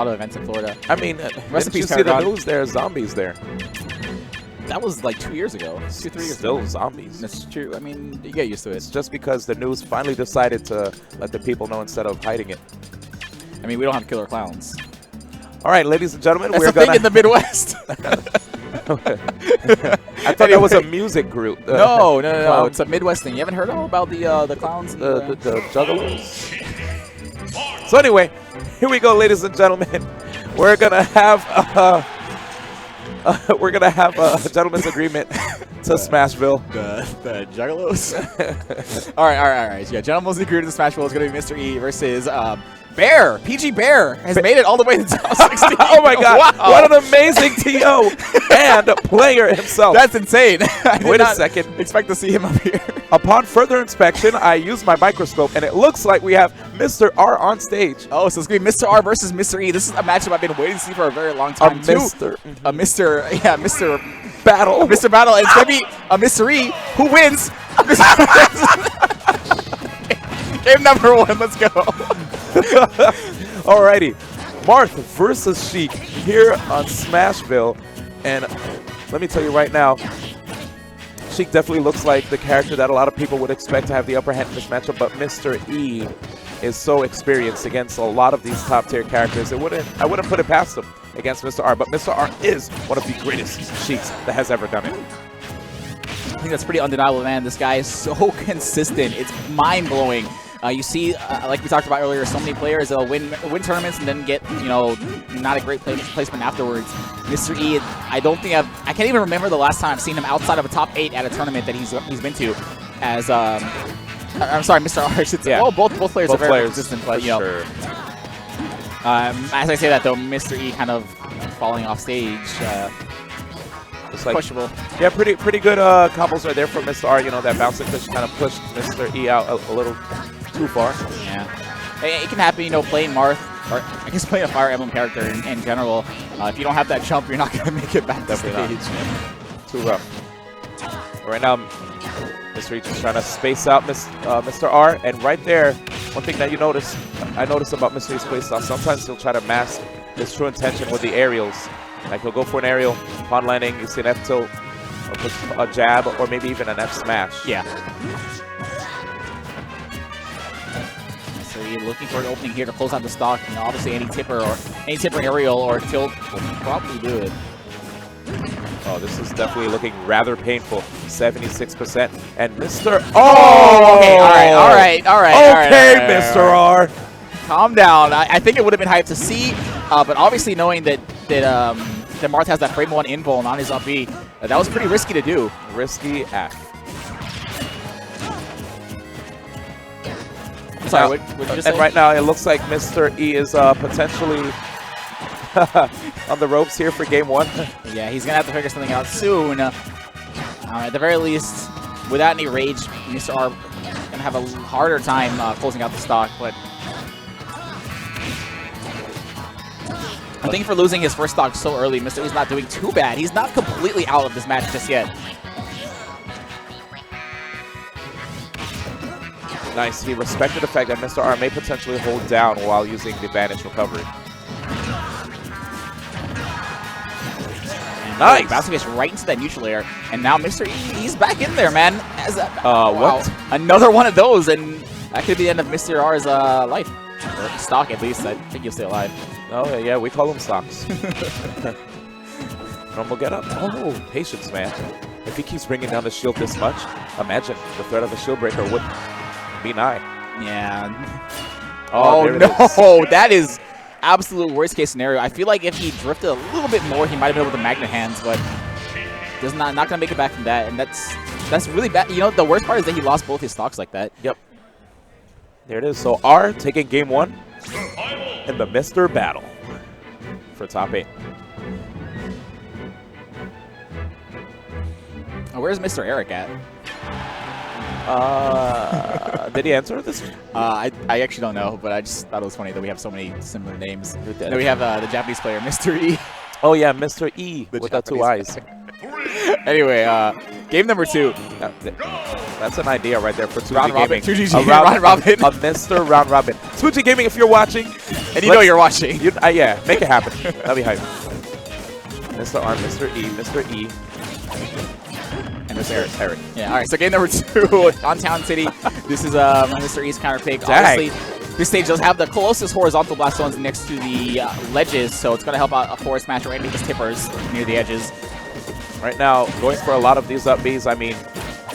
A lot of events in Florida. I mean, didn't you see the news? There are zombies there. That was like 2 years ago. 2-3 years Still ago. zombies. That's true. I mean, you get used to it. It's just because the news finally decided to let the people know instead of hiding it. I mean, we don't have killer clowns. All right, ladies and gentlemen, That's we're the thing in the Midwest. I thought that was a music group. No. It's a Midwest thing. You haven't heard all about the clowns? And the juggalos? So anyway, here we go, ladies and gentlemen. We're gonna have a gentleman's agreement to Smashville. The Juggalos. all right. So yeah, gentleman's agreement to Smashville is gonna be Mr. E versus Bear. PG Bear has made it all the way to the top 16. Oh my God! Wow. What an amazing TO and player himself. That's insane. Wait a second. Expect to see him up here. Upon further inspection, I used my microscope, and it looks like we have Mr. R on stage. Oh, so it's going to be Mr. R versus Mr. E. This is a matchup I've been waiting to see for a very long time, Mr. Battle. Mr. Battle. And it's going to be a Mr. E who wins. Game number 1. Let's go. Alrighty. Marth versus Sheik here on Smashville. And let me tell you right now, Sheik definitely looks like the character that a lot of people would expect to have the upper hand in this matchup, but Mr. E is so experienced against a lot of these top-tier characters. I wouldn't put it past him against Mr. R, but Mr. R is one of the greatest Sheiks that has ever done it. I think that's pretty undeniable, man. This guy is so consistent. It's mind-blowing. You see, like we talked about earlier, so many players that'll win tournaments and then get, not a great placement afterwards. Mr. E, I can't even remember the last time I've seen him outside of a top 8 at a tournament that he's been to. As I'm sorry, Mr. R. Yeah. Well, both players are very consistent, but sure. As I say that though, Mr. E kind of falling off stage. It's like, questionable. Yeah, pretty good combos right there from Mr. R. That bouncing push kind of pushed Mr. E out a little too far. Yeah. It can happen, playing Marth, or I guess playing a Fire Emblem character in general. If you don't have that jump, you're not going to make it back to stage. Too rough. Right now, Mr. E just trying to space out Mr. R. And right there, one thing that I noticed about Mr. E's playstyle, sometimes he'll try to mask his true intention with the aerials. Like he'll go for an aerial, upon landing, you see an F tilt, a jab, or maybe even an F smash. Yeah. So you're looking for an opening here to close out the stock. Obviously any tipper aerial or tilt will probably do it. Oh, this is definitely looking rather painful. 76%. And Mr. Oh! Okay, all right. Okay, Mr. R. Calm down. I think it would have been hyped to see, but obviously knowing that Marth has that frame 1 invuln on his up B, that was pretty risky to do. Risky F. Sorry, what did you say? And right now, it looks like Mr. E is potentially on the ropes here for game 1. Yeah, he's going to have to figure something out soon. At the very least, without any rage, Mr. R going to have a harder time closing out the stock, but I think for losing his first stock so early, Mr. E's not doing too bad. He's not completely out of this match just yet. Nice. He respected the fact that Mr. R may potentially hold down while using the Vanish recovery. Nice. Bouncing fish right into that neutral air, and now Mr. E, he's back in there, man. What? Another one of those, and that could be the end of Mr. R's life. Or stock, at least. I think he'll stay alive. Oh, yeah, we call them stocks. Normal get up. Oh, patience, man. If he keeps bringing down the shield this much, imagine the threat of a shield breaker would be nigh. Yeah. Oh no, that is absolute worst case scenario. I feel like if he drifted a little bit more, he might have been able to Magna Hands, but does not gonna make it back from that, and that's really bad. The worst part is that he lost both his stocks like that. Yep. There it is. So R taking game 1 in the Mr. Battle for top 8. Where's Mr. Eric at? Did he answer this? I actually don't know, but I just thought it was funny that we have so many similar names. Then we have the Japanese player, Mr. E. Oh yeah, Mr. E with the 2 eyes. Anyway, game number 2. That's an idea right there for 2G Round Gaming. Robin. 2G Round Robin. A Mr. Round Robin. 2G Gaming, if you're watching, And you know you're watching. Yeah, make it happen. That'll be hype. Mr. R, Mr. E, Mr. E. And Mr. Eric. Yeah, all right, so game number 2 on Town City. This is Mr. E's counter pick. Obviously, this stage does have the closest horizontal blast zones next to the ledges, so it's going to help out a forward smash or any of his tippers near the edges. Right now, going for a lot of these up Bs, I mean,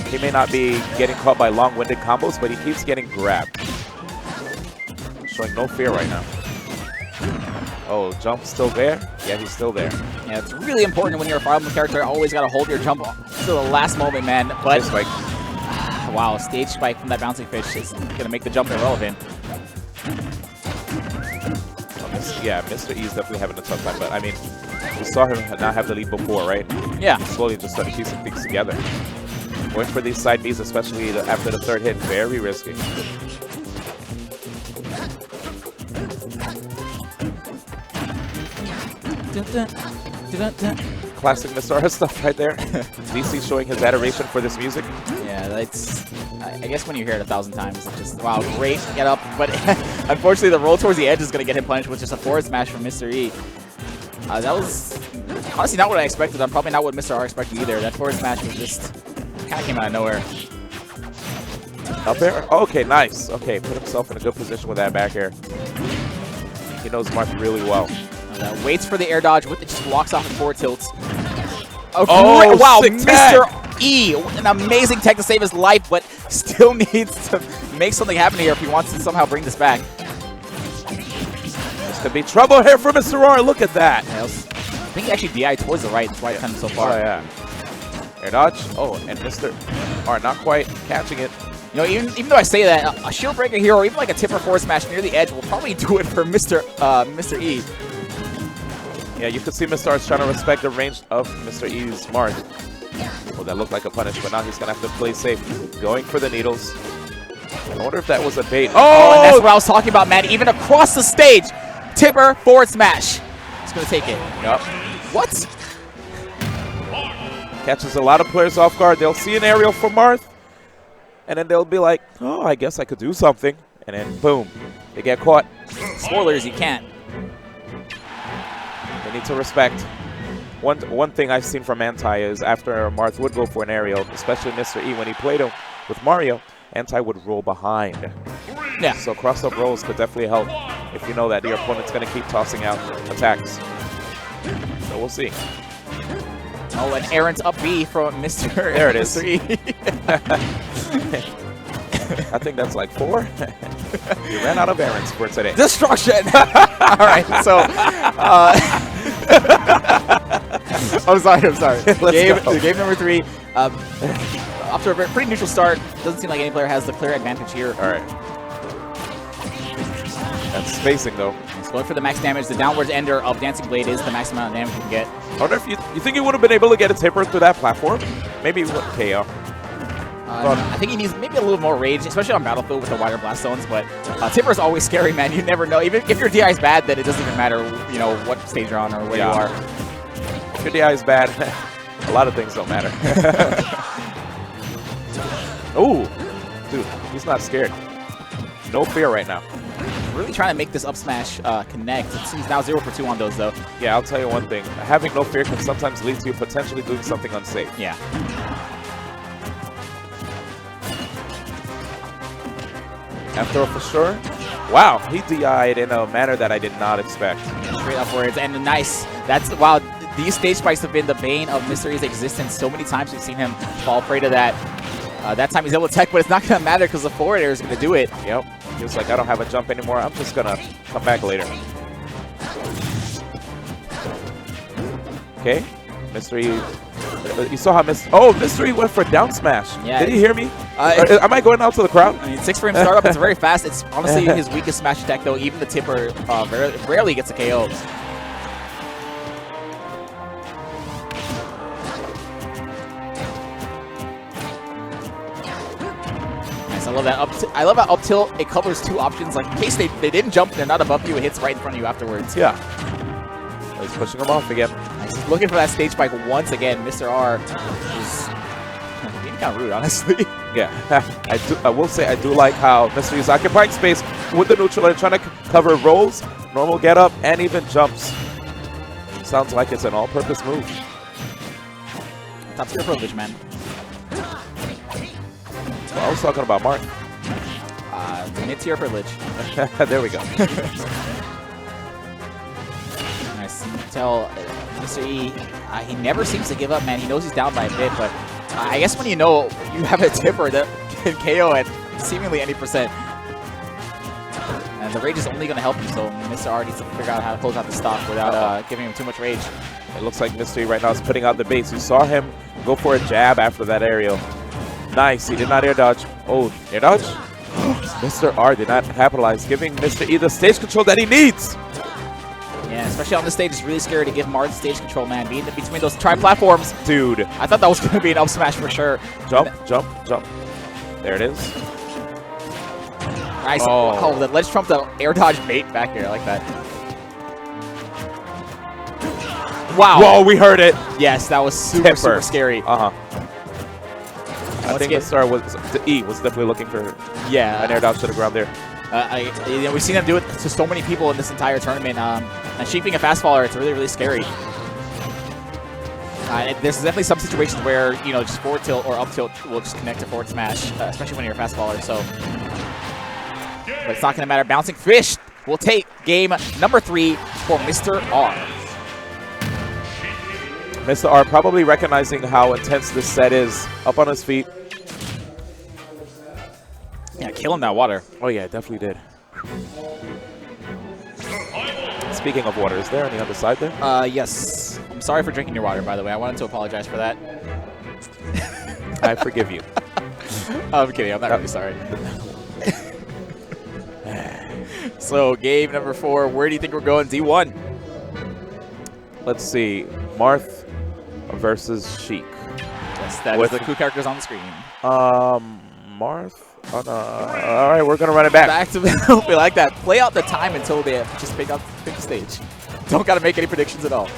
he may not be getting caught by long-winded combos, but he keeps getting grabbed. Showing no fear right now. Oh, jump still there? Yeah, he's still there. Yeah, it's really important when you're a Fire Emblem character. Always got to hold your jump to the last moment, man. But Spike. Wow, stage spike from that bouncing fish is going to make the jump irrelevant. Yeah, Mr. E is definitely having a tough time, but I mean, we saw him not have the lead before, right? Yeah. Slowly just started piecing things together. Going for these side Bs, especially after the third hit, very risky. Classic Mr. R stuff right there. DC showing his adoration for this music. Yeah, that's. I guess when you hear it 1,000 times, it's just, wow, great get up. But unfortunately, the roll towards the edge is going to get him punished with just a forward smash from Mr. E. That was honestly not what I expected. I'm probably not what Mr. R expected either. That forward smash was just kind of came out of nowhere. Up air? Okay, nice. Okay, put himself in a good position with that back air. He knows Marth really well. Waits for the air dodge, with it just walks off and forward tilts. Oh, wow, Mr. E, an amazing tech to save his life, but still needs to make something happen here if he wants to somehow bring this back. This could be trouble here for Mr. R. Look at that. I think he actually DI towards the right. That's why it kind of so far. Oh, yeah. Air dodge. Oh, and Mr. R not quite catching it. You know, even though I say that, a shield breaker here or even like a tipper forward smash near the edge will probably do it for Mr. E. Yeah, you can see Mr. R's trying to respect the range of Mr. E's Marth. Oh, that looked like a punish, but now he's going to have to play safe. Going for the needles. I wonder if that was a bait. Oh, and that's what I was talking about, man. Even across the stage, tipper forward smash. He's going to take it. Yep. What? Catches a lot of players off guard. They'll see an aerial from Marth, and then they'll be like, oh, I guess I could do something. And then, boom, they get caught. Spoilers, you can't. They need to respect. One thing I've seen from Anti is after Marth would go for an aerial, especially Mr. E, when he played him with Mario, Anti would roll behind. Yeah. So cross-up rolls could definitely help if you know that your opponent's going to keep tossing out attacks. So we'll see. Oh, an errant up B from Mr. There it is. Mr. E. I think that's like 4. You ran out of errands for today. Destruction! All right, so... I'm sorry. Game number 3. After a pretty neutral start, doesn't seem like any player has the clear advantage here. All right. That's spacing, though. He's going for the max damage. The downwards ender of Dancing Blade is the max amount of damage you can get. I wonder if you think he would have been able to get a tipper through that platform? Maybe he would KO. I think he needs maybe a little more rage, especially on Battlefield with the wider blast zones, but tipper is always scary, man. You never know. Even if your DI is bad, then it doesn't even matter, you know, what stage you're on or where you are. If your DI is bad, a lot of things don't matter. Oh, dude, he's not scared. No fear right now. Really trying to make this up smash connect. It seems now 0 for 2 on those, though. Yeah, I'll tell you one thing. Having no fear can sometimes lead to you potentially doing something unsafe. Yeah. After for sure. Wow, he DI'd in a manner that I did not expect. Straight upwards, and nice. That's, wow, these stage spikes have been the bane of Mr. E's existence. So many times we've seen him fall prey to that. That time he's able to tech, but it's not going to matter because the forward air is going to do it. Yep. He was like, I don't have a jump anymore. I'm just going to come back later. Okay. Mr. E. You saw how Mr. E went for down smash. Yeah, did he hear me? Am I going out to the crowd? I mean, 6-frame startup, it's very fast. It's honestly his weakest smash attack, though. Even the tipper rarely gets a KO. Nice, I love that I love how up tilt, it covers 2 options. Like, in case they didn't jump, they're not above you, it hits right in front of you afterwards. Yeah. He's pushing him off again. Nice. He's looking for that stage spike once again. Mr. R is being kind of rude, honestly. Yeah. I will say I do like how Mr. E is occupying space with the neutral and trying to cover rolls. normal get up, and even jumps. Sounds like it's an all-purpose move. Top tier privilege, man. Well, I was talking about Marth. Mid-tier privilege. There we go. Nice. Tell Mr. E, he never seems to give up, man. He knows he's down by a bit, but I guess when you know you have a tipper that can KO at seemingly any percent, and the rage is only going to help you, so Mr. R needs to figure out how to close out the stock without giving him too much rage. It looks like Mr. E right now is putting out the baits. You saw him go for a jab after that aerial. Nice. He did not air dodge. Oh, air dodge? Mr. R did not capitalize, giving Mr. E the stage control that he needs. Yeah, especially on this stage, it's really scary to give Marth stage control, man. Being between those tri-platforms. Dude. I thought that was going to be an up smash for sure. Jump, jump, jump. There it is. Nice. Oh, the ledge trump, the air dodge bait back here. I like that. Wow. Whoa, we heard it. Yes, that was super, super scary. I think Mr. E was definitely looking for an air dodge to the ground there. We've seen him do it to so many people in this entire tournament. And Sheik being a fast faller, it's really, really scary. There's definitely some situations where, just forward tilt or up tilt will just connect to forward smash, especially when you're a fast faller. So, but it's not going to matter. Bouncing Fish will take game number 3 for Mr. R. Mr. R probably recognizing how intense this set is, up on his feet. Yeah, killing that water. Oh yeah, definitely did. Speaking of water, is there on the other side there? Yes. I'm sorry for drinking your water, by the way. I wanted to apologize for that. I forgive you. I'm kidding. I'm not really sorry. So, game number 4. Where do you think we're going? D1. Let's see. Marth versus Sheik. Yes, that is the clue characters on the screen. Marth. All right, we're gonna run it back. Back to the we like that. Play out the time until they just pick the stage. Don't gotta make any predictions at all.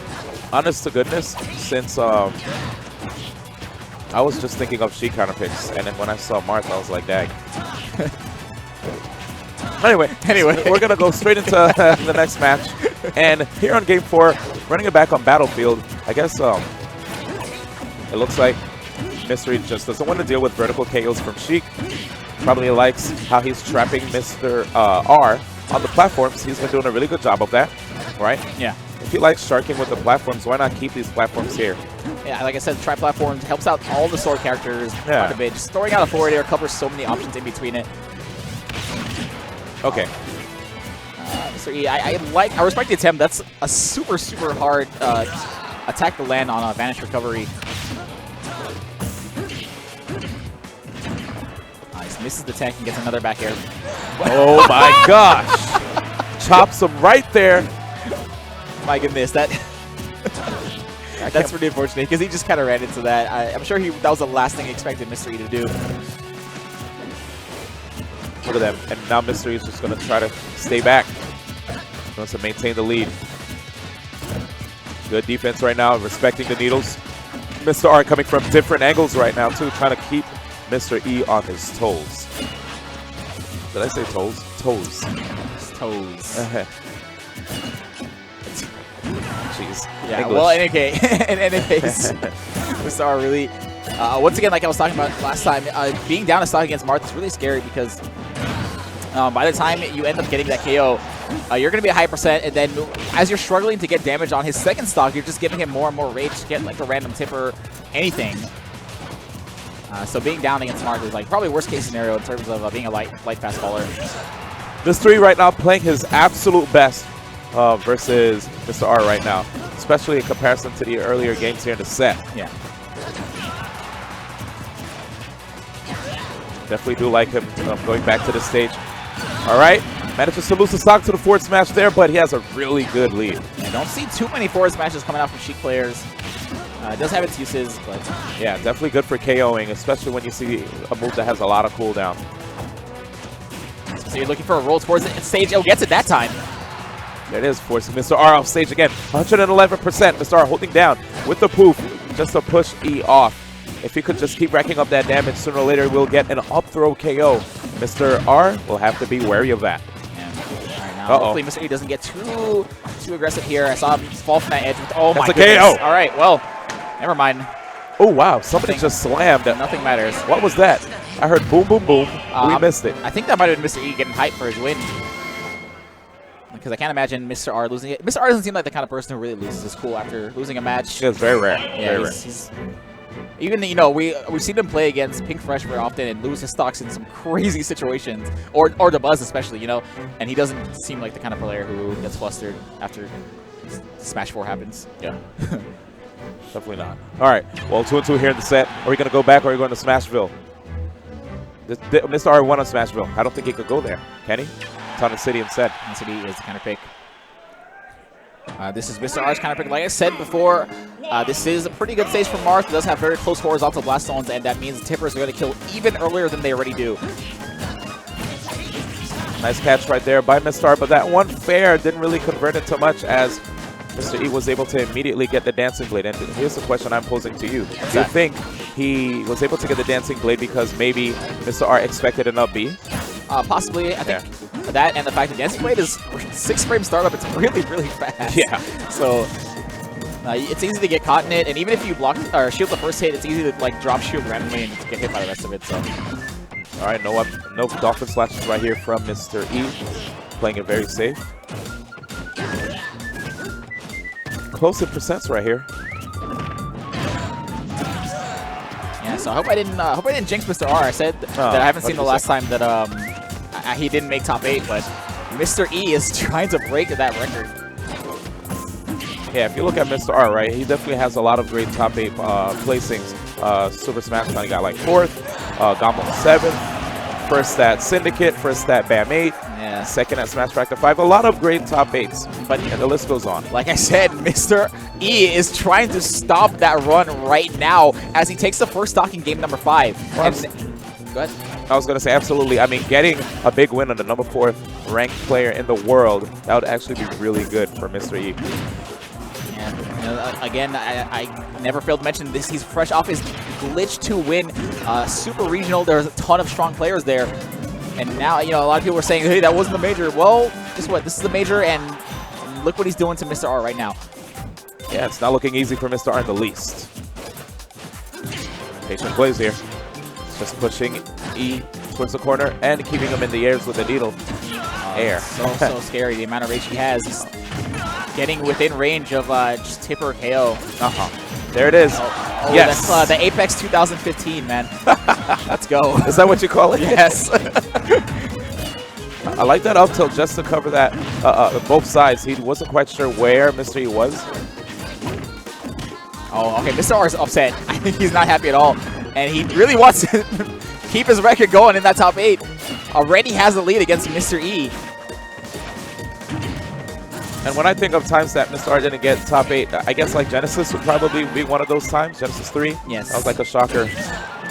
Honest to goodness, since I was just thinking of Sheik kind of picks, and then when I saw Marth, I was like, dang. Anyway, we're gonna go straight into the next match, and here on game 4, running it back on Battlefield. I guess it looks like Mystery just doesn't want to deal with vertical KOs from Sheik. Probably likes how he's trapping Mr. R on the platforms. He's been doing a really good job of that, right? Yeah. If he likes sharking with the platforms, why not keep these platforms here? Yeah, like I said, tri-platforms helps out all the sword characters quite a bit. Just throwing out a forward air covers so many options in between it. Okay. Mr. E, I respect the attempt. That's a super, super hard attack to land on a vanish recovery. Nice. Misses the tank and gets another back air. Oh my gosh. Chops him right there. My goodness, that's pretty unfortunate because he just kind of ran into that. I'm sure that was the last thing he expected Mr. E to do. Look at them. And now Mr. E is just going to try to stay back. He wants to maintain the lead. Good defense right now, respecting the needles. Mr. R coming from different angles right now, too, trying to keep Mr. E on his toes. Did I say toes? Toes. Toes. Jeez. Yeah, English. well, in any case, Mr. R really, once again, like I was talking about last time, being down a stock against Marth is really scary because by the time you end up getting that KO, you're going to be a high percent, and then as you're struggling to get damage on his second stock, you're just giving him more and more rage to get like a random tipper, anything. So being down against Marth is like probably worst case scenario in terms of being a light fast faller. Mr. E right now playing his absolute best versus Mr. R right now, especially in comparison to the earlier games here in the set. Yeah. Definitely do like him going back to the stage. All right, manages to lose the stock to the forward smash there, but he has a really good lead. Yeah, don't see too many forward smashes coming out from Sheik players. It does have its uses, but yeah, definitely good for KOing, especially when you see a move that has a lot of cooldown. So you're looking for a roll towards the stage. Oh, gets it that time. There it is, forcing Mr. R off stage again. 111%. Mr. R holding down with the poof just to push E off. If he could just keep racking up that damage, sooner or later we'll get an up throw KO. Mr. R will have to be wary of that. Yeah. All right, Hopefully Mr. E doesn't get too aggressive here. I saw him fall from that edge. Oh my That's a goodness. KO. All right, well, never mind. Oh, wow. Somebody just slammed. Nothing matters. What was that? I heard boom, boom, boom. We missed it. I think that might have been Mr. E getting hyped for his win. Because I can't imagine Mr. R losing it. Mr. R doesn't seem like the kind of person who really loses his cool after losing a match. It's very rare. Yeah, very rare. Even, you know, we've seen him play against Pink Fresh very often and lose his stocks in some crazy situations, or the Buzz especially, you know, and he doesn't seem like the kind of player who gets flustered after Smash 4 happens. Yeah. Definitely not. All right. Well, 2-2 here in the set. Are we going to go back or are we going to Smashville? Mr. R won on Smashville. I don't think he could go there. Can he? Tunnel City instead. Tunnel City is the kind of pick. This is Mr. R's kind of pick. Like I said before, this is a pretty good stage for Marth. It does have very close horizontal blast zones, and that means the tippers are going to kill even earlier than they already do. Nice catch right there by Mr. R, but that one fair didn't really convert into much as Mr. E was able to immediately get the Dancing Blade. And here's the question I'm posing to you. Do you think he was able to get the Dancing Blade because maybe Mr. R expected an up B? Possibly. I think that and the fact that Dancing Blade is 6-frame startup. It's really, really fast. Yeah. So it's easy to get caught in it. And even if you block or shield the first hit, it's easy to like drop shield randomly and get hit by the rest of it. So. All right, no Dolphin Slashes right here from Mr. E. Playing it very safe. Close in percents right here. Yeah, so I hope I didn't jinx Mr. R. I said that I haven't seen the last time that he didn't make top 8, but Mr. E is trying to break that record. Yeah, if you look at Mr. R, right, he definitely has a lot of great top 8 placings. Super Smash Con, he got like 4th, Gombo 7th, first at Syndicate, first at BAM 8. Yeah. Second at Smash Factor 5. A lot of great top 8s, and the list goes on. Like I said, Mr. E is trying to stop that run right now as he takes the first stock in game number 5. Well, go ahead. I was going to say, absolutely. I mean, getting a big win on the number 4th ranked player in the world, that would actually be really good for Mr. E. Yeah. Again, I never failed to mention this. He's fresh off his glitch to win Super Regional. There's a ton of strong players there. And now, you know, a lot of people are saying, hey, that wasn't the major. Well, guess what? This is the major, and look what he's doing to Mr. R right now. Yeah, it's not looking easy for Mr. R in the least. Patient plays here. Just pushing E towards the corner and keeping him in the airs with the needle. Air. So scary, the amount of rage he has. He's getting within range of just tipper KO. There it is. Oh, yes. That's the Apex 2015, man. Let's go. Is that what you call it? Yes. I like that up tilt just to cover that both sides. He wasn't quite sure where Mr. E was. Oh, okay. Mr. R is upset. He's not happy at all. And he really wants to keep his record going in that top 8. Already has the lead against Mr. E. And when I think of times that Mr. R didn't get top 8, I guess like Genesis would probably be one of those times. Genesis 3. Yes. That was like a shocker.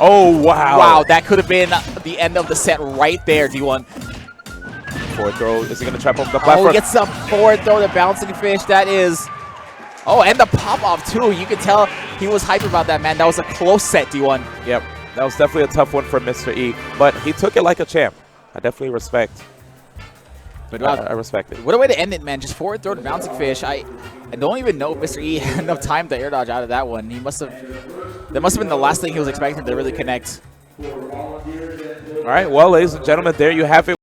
Oh, wow. Wow, that could have been the end of the set right there, D1. Forward throw. Is he going to trap over the platform? Oh, he gets some forward throw to Bouncing Fish. That is... Oh, and the pop-off, too. You could tell he was hyped about that, man. That was a close set, D1. Yep. That was definitely a tough one for Mr. E. But he took it like a champ. I definitely respect. But I respect it. What a way to end it, man. Just forward throw to Bouncing Fish. I don't even know if Mr. E had enough time to air dodge out of that one. He must have... That must have been the last thing he was expecting to really connect. All right. Well, ladies and gentlemen, there you have it.